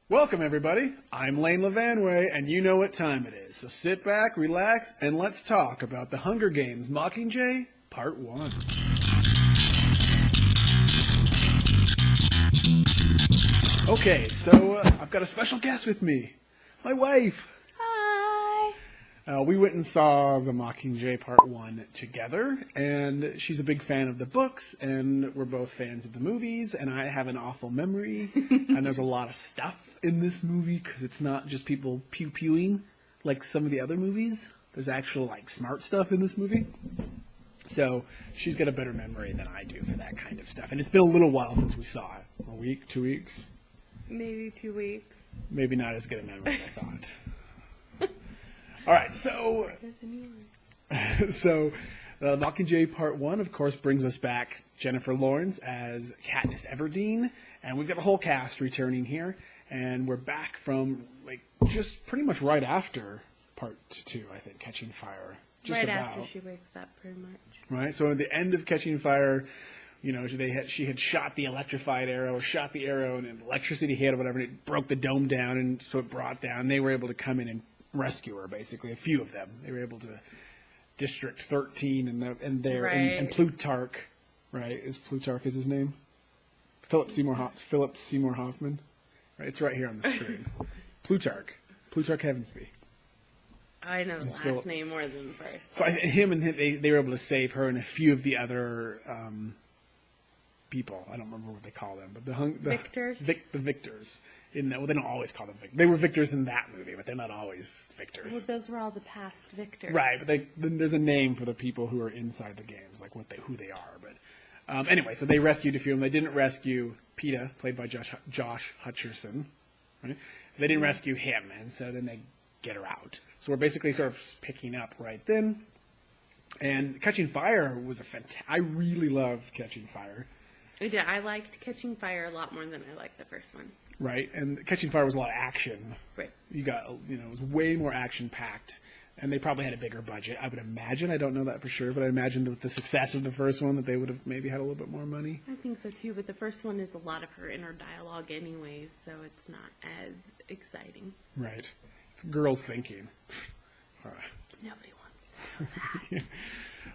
Welcome, everybody. I'm Layne LaVanway, and you know what time it is. So sit back, relax, and let's talk about The Hunger Games Mockingjay, Part 1. Okay, so I've got a special guest with me. My wife. Hi. We went and saw The Mockingjay Part 1 together, and she's a big fan of the books, and we're both fans of the movies, and I have an awful memory, and there's a lot of stuff in this movie, because it's not just people pew-pewing like some of the other movies. There's actual, smart stuff in this movie. So she's got a better memory than I do for that kind of stuff. And it's been a little while since we saw it. A week, 2 weeks? Maybe 2 weeks. Maybe not as good a memory as I thought. All right, so Mockingjay Part 1, of course, brings us back Jennifer Lawrence as Katniss Everdeen. And we've got the whole cast returning here. And we're back from, just pretty much right after Part 2, I think, Catching Fire. Just right about. After she wakes up, pretty much. Right, so at the end of Catching Fire, she had shot the electrified arrow, shot the arrow, and electricity hit or whatever, and it broke the dome down, and so it brought down. They were able to come in and rescue her, basically, a few of them. They were able to District 13 and Plutarch, right? Plutarch is his name? Philip Seymour Hoffman. Right, it's right here on the screen. Plutarch Heavensby. I know the last name more than the first. So they were able to save her and a few of the other people. I don't remember what they call them, but the Victors. The victors. They don't always call them victors. They were victors in that movie, but they're not always victors. Well, those were all the past victors. Right, but there's a name for the people who are inside the games, like who they are. But anyway, so they rescued a few of them. They didn't rescue Peeta, played by Josh Hutcherson. Right? They didn't rescue him, and so then they get her out. So we're basically sort of picking up right then. And Catching Fire was I really loved Catching Fire. Yeah, I liked Catching Fire a lot more than I liked the first one. Right, and Catching Fire was a lot of action. Right. You got, it was way more action-packed. And they probably had a bigger budget, I would imagine. I don't know that for sure, but I imagine that with the success of the first one that they would have maybe had a little bit more money. I think so too, but the first one is a lot of her inner dialogue anyways, so it's not as exciting. Right. It's girls thinking. Nobody wants to know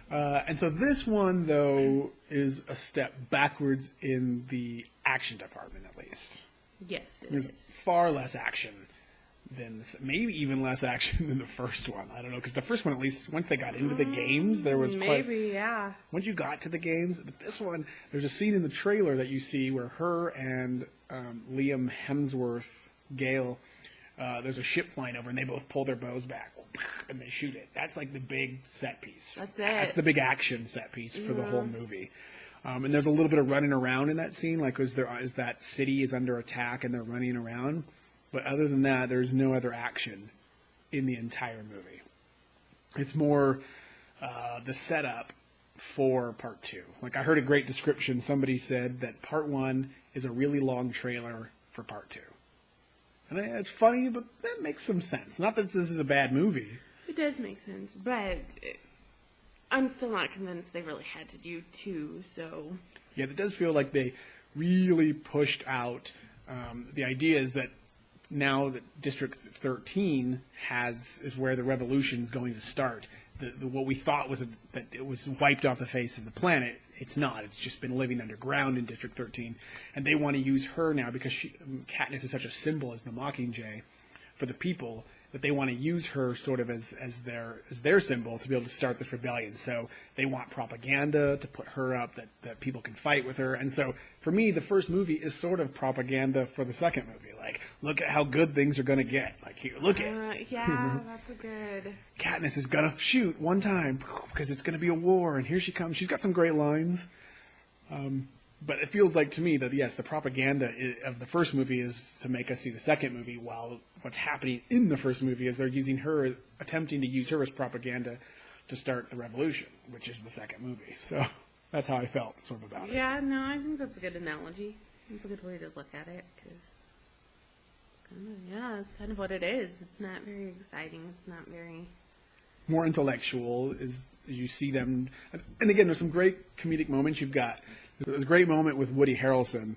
that. And so this one, though, is a step backwards in the action department, at least. Yes, There's far less action than maybe even less action than the first one. I don't know, because the first one, at least, once they got into the games, there was yeah. Once you got to the games, this one, there's a scene in the trailer that you see where her and Liam Hemsworth, Gale, there's a ship flying over, and they both pull their bows back, and they shoot it. That's like the big set piece. That's it. That's the big action set piece for the whole movie. And there's a little bit of running around in that scene, as that city is under attack and they're running around. But other than that, there's no other action in the entire movie. It's more the setup for Part 2. I heard a great description. Somebody said that Part 1 is a really long trailer for Part 2. And it's funny, but that makes some sense. Not that this is a bad movie. It does make sense, but I'm still not convinced they really had to do 2, so... Yeah, it does feel like they really pushed out. The idea is that now that District 13 is where the revolution is going to start. What we thought was that it was wiped off the face of the planet, it's not. It's just been living underground in District 13. And they want to use her now because Katniss is such a symbol as the Mockingjay for the people that they want to use her sort of as their symbol to be able to start this rebellion. So they want propaganda to put her up that people can fight with her. And so for me, the first movie is sort of propaganda for the second movie. Look at how good things are going to get. Here, look at. Yeah, that's a good. Katniss is going to shoot one time because it's going to be a war, and here she comes. She's got some great lines. But it feels like to me that, yes, the propaganda of the first movie is to make us see the second movie, while what's happening in the first movie is they're attempting to use her as propaganda to start the revolution, which is the second movie. So that's how I felt sort of about it. Yeah, no, I think that's a good analogy. It's a good way to look at it, because, it's kind of what it is. It's not very exciting. It's not very... More intellectual as you see them. And again, there's some great comedic moments. You've got It was a great moment with Woody Harrelson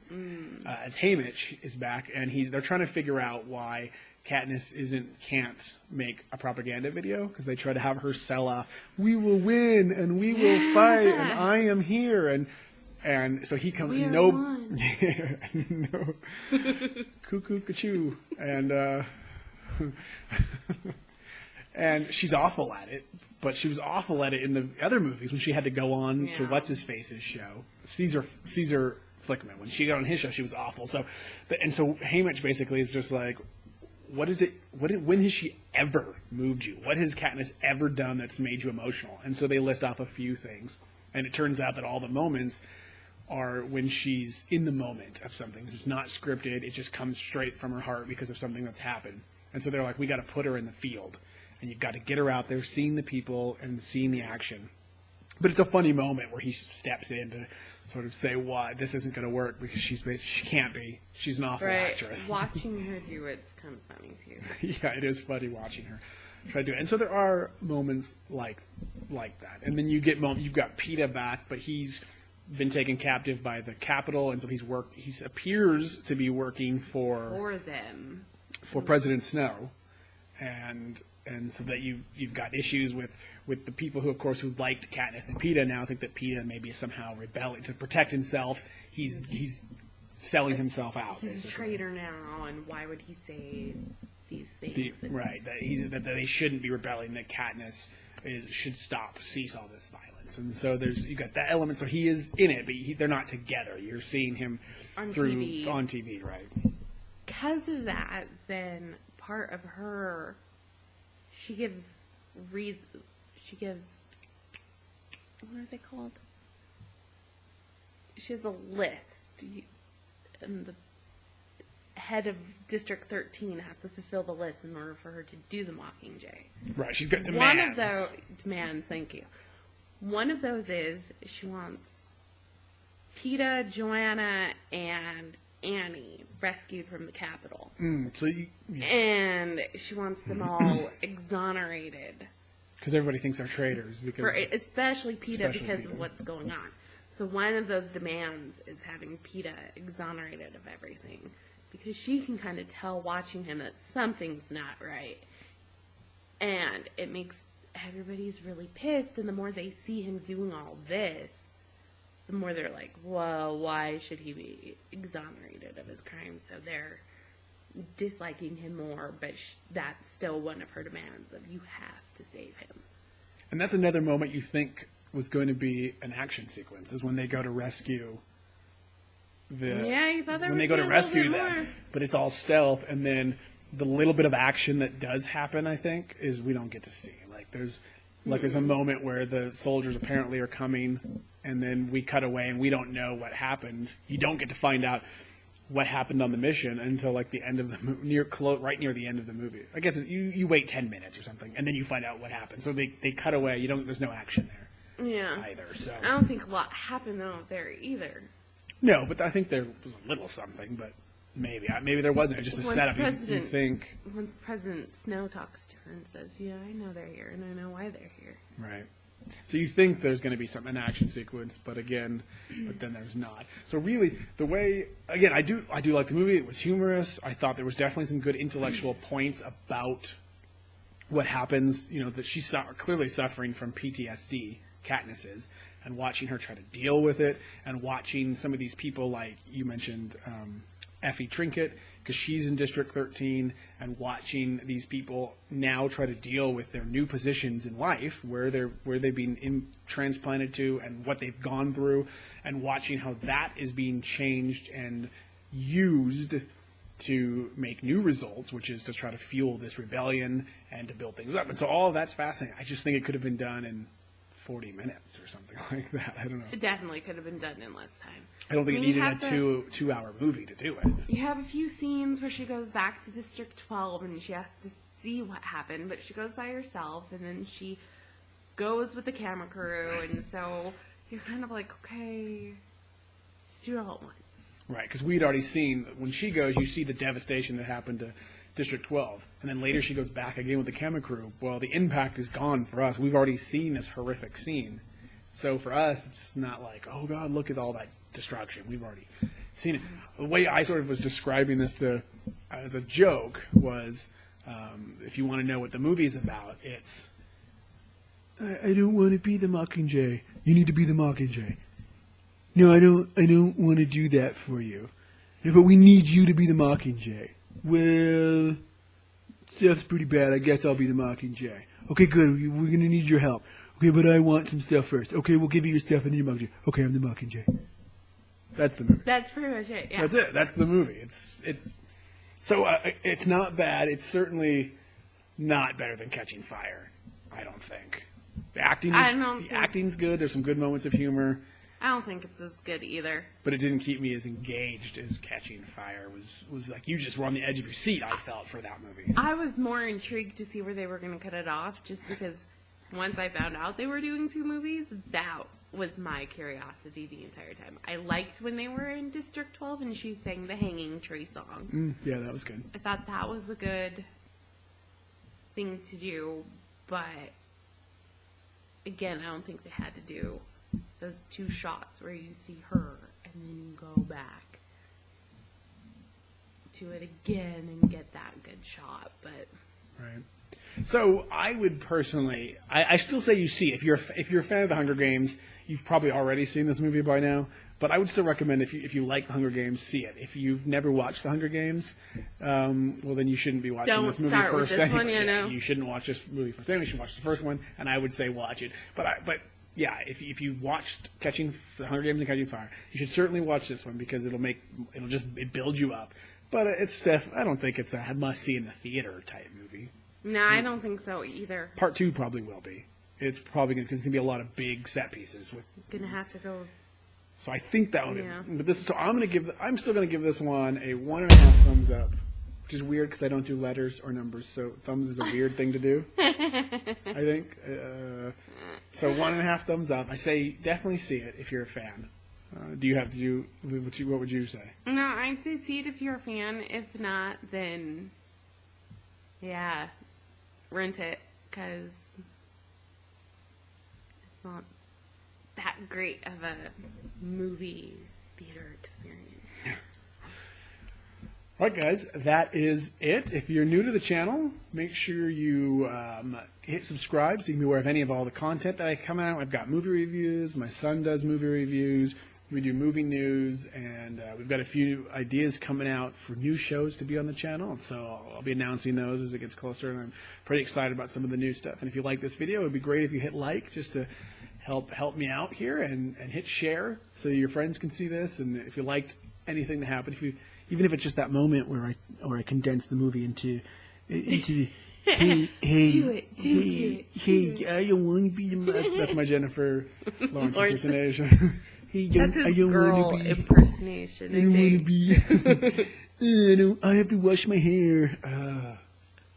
as Haymitch is back, and they're trying to figure out why Katniss can't make a propaganda video, because they try to have her sell a "we will win and we will fight and I am here," and so he comes no cuckoo cachoo, and she's awful at it. But she was awful at it in the other movies when she had to go on to What's-His-Face's show, Caesar Flickman. When she got on his show, she was awful. So Haymitch basically is just like, what is it? When has she ever moved you? What has Katniss ever done that's made you emotional? And so they list off a few things, and it turns out that all the moments are when she's in the moment of something. It's not scripted. It just comes straight from her heart because of something that's happened. And so they're like, we got to put her in the field. And you've got to get her out there, seeing the people and seeing the action. But it's a funny moment where he steps in to sort of say, "What? This isn't going to work," because she can't be. She's an awful actress. Watching her do it's kind of funny too. Yeah, it is funny watching her try to do it. And so there are moments like that. And then you've got Peeta back, but he's been taken captive by the Capitol, and so he appears to be working for them, for President Snow, and so that you've got issues with the people who, of course, who liked Katniss and Peeta now think that Peeta maybe is somehow rebelling to protect himself. He's selling himself out. He's a traitor now, and why would he say these things? That they shouldn't be rebelling. That Katniss should cease all this violence. And so you got that element. So he is in it, but they're not together. You're seeing him on TV, right? Because of that, then part of her. She gives, what are they called? She has a list, and the head of District 13 has to fulfill the list in order for her to do the Mockingjay. Right, she's got demands. One of those demands, thank you. One of those is she wants Peeta, Joanna, and Annie rescued from the Capitol. And she wants them all exonerated. Because everybody thinks they're traitors. Especially Peeta because of what's going on. So one of those demands is having Peeta exonerated of everything. Because she can kind of tell watching him that something's not right. And it makes everybody's really pissed. And the more they see him doing all this, the more they're like, well, why should he be exonerated of his crimes? So they're disliking him more, but that's still one of her demands of you have to save him. And that's another moment you think was going to be an action sequence, is when they go to rescue you thought when they go to rescue them. But it's all stealth, and then the little bit of action that does happen, I think, is we don't get to see. There's a moment where the soldiers apparently are coming, and then we cut away and we don't know what happened. You don't get to find out what happened on the mission until the end of the right near the end of the movie. I guess you wait 10 minutes or something, and then you find out what happened. So they cut away. There's no action there. Yeah. Either. So I don't think a lot happened there either. No, but I think there was a little something, but maybe there wasn't. It was just a setup. You think once President Snow talks to her and says, "Yeah, I know they're here, and I know why they're here." Right. So you think there's going to be an action sequence, but then there's not. So really, the way, again, I do like the movie. It was humorous. I thought there was definitely some good intellectual points about what happens. That she's clearly suffering from PTSD. Katniss is, and watching her try to deal with it, and watching some of these people, like you mentioned, Effie Trinket, because she's in District 13, and watching these people now try to deal with their new positions in life, where they've been transplanted to, and what they've gone through, and watching how that is being changed and used to make new results, which is to try to fuel this rebellion and to build things up. And so all of that's fascinating. I just think it could have been done in 40 minutes or something like that. I don't know. It definitely could have been done in less time. I don't think it needed a two-hour movie to do it. You have a few scenes where she goes back to District 12 and she has to see what happened, but she goes by herself, and then she goes with the camera crew, and so you're kind of like, okay, just do it all at once. Right, because we'd already seen, when she goes, you see the devastation that happened to District 12. And then later she goes back again with the camera crew. Well, the impact is gone for us. We've already seen this horrific scene. So for us, it's not like, oh, God, look at all that destruction. We've already seen it. The way I sort of was describing this as a joke was, if you want to know what the movie's about, it's, I don't want to be the Mockingjay. You need to be the Mockingjay. No, I don't want to do that for you. Yeah, but we need you to be the Mockingjay. Well, stuff's pretty bad. I guess I'll be the Mockingjay. Okay, good. We're going to need your help. Okay, but I want some stuff first. Okay, we'll give you your stuff and then your Mockingjay. Okay, I'm the Mockingjay. That's the movie. That's pretty much it, yeah. That's it. That's the movie. So it's not bad. It's certainly not better than Catching Fire, I don't think. The acting's good. There's some good moments of humor. I don't think it's as good either. But it didn't keep me as engaged as Catching Fire was like you just were on the edge of your seat, I felt, for that movie. I was more intrigued to see where they were going to cut it off, just because once I found out they were doing 2 movies, that was my curiosity the entire time. I liked when they were in District 12 and she sang the Hanging Tree song. Yeah, that was good. I thought that was a good thing to do, but again, I don't think they had to do those 2 shots where you see her and then you go back to it again and get that good shot. But right. So I would personally, I still say you see it. If you're a fan of the Hunger Games, you've probably already seen this movie by now. But I would still recommend if you like the Hunger Games, see it. If you've never watched the Hunger Games, well then you shouldn't be watching this movie first. With this one, you know. You shouldn't watch this movie first. Anyway, you should watch the first one, and I would say watch it. But yeah, if you watched the Hunger Games and Catching Fire, you should certainly watch this one because it'll build you up. But I don't think it's a must see in the theater type movie. No, I don't think so either. Part 2 probably will be. It's probably because it's gonna be a lot of big set pieces. Gonna have to go. So I think that one. Yeah. But I'm still gonna give this one a 1.5 thumbs up, which is weird because I don't do letters or numbers, so thumbs is a weird thing to do. I think. So 1.5 thumbs up. I say definitely see it if you're a fan. What would you say? No, I'd say see it if you're a fan. If not, then yeah, rent it because it's not that great of a movie theater experience. All right, guys, that is it. If you're new to the channel, make sure you hit subscribe so you can be aware of any of all the content that I come out. I've got movie reviews. My son does movie reviews. We do movie news, and we've got a few ideas coming out for new shows to be on the channel. So I'll be announcing those as it gets closer, and I'm pretty excited about some of the new stuff. And if you like this video, it would be great if you hit like just to help me out here, and hit share so your friends can see this. And if you liked anything that happened, even if it's just that moment where I condense the movie into hey, do it. I don't want to be the. That's my Jennifer Lawrence impersonation. Hey, that's his girl impersonation. I don't want to be. I have to wash my hair.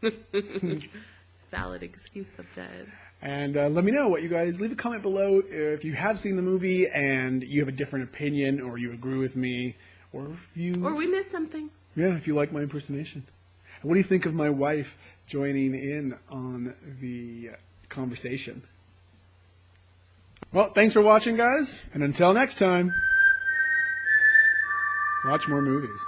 It's a valid excuse sometimes. And let me know what you guys. Leave a comment below if you have seen the movie and you have a different opinion, or you agree with me, or we missed something. Yeah, if you like my impersonation. And what do you think of my wife joining in on the conversation? Well, thanks for watching, guys, and until next time, watch more movies.